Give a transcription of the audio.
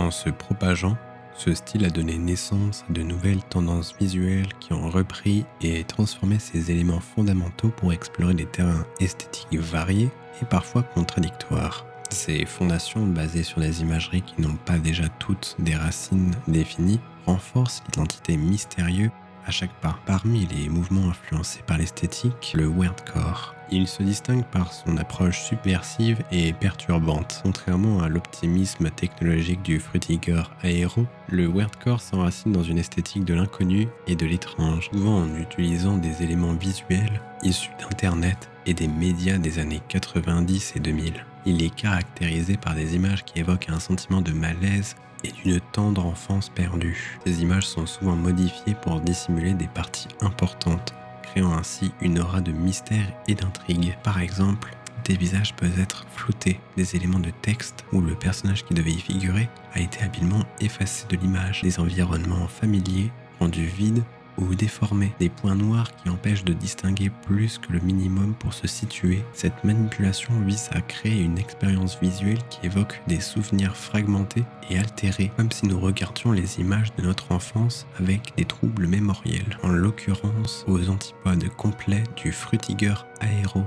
En se propageant, ce style a donné naissance à de nouvelles tendances visuelles qui ont repris et transformé ces éléments fondamentaux pour explorer des terrains esthétiques variés et parfois contradictoires. Ces fondations basées sur des imageries qui n'ont pas déjà toutes des racines définies renforcent l'identité mystérieuse à chaque pas. Parmi les mouvements influencés par l'esthétique, le weirdcore. Il se distingue par son approche subversive et perturbante. Contrairement à l'optimisme technologique du Frutiger Aero, le weirdcore s'enracine dans une esthétique de l'inconnu et de l'étrange, souvent en utilisant des éléments visuels issus d'Internet et des médias des années 90 et 2000. Il est caractérisé par des images qui évoquent un sentiment de malaise et d'une tendre enfance perdue. Ces images sont souvent modifiées pour dissimuler des parties importantes, créant ainsi une aura de mystère et d'intrigue. Par exemple, des visages peuvent être floutés, des éléments de texte où le personnage qui devait y figurer a été habilement effacé de l'image, des environnements familiers rendus vides ou déformés, des points noirs qui empêchent de distinguer plus que le minimum pour se situer. Cette manipulation vise à créer une expérience visuelle qui évoque des souvenirs fragmentés et altérés, comme si nous regardions les images de notre enfance avec des troubles mémoriels, en l'occurrence aux antipodes complets du Frutiger Aero.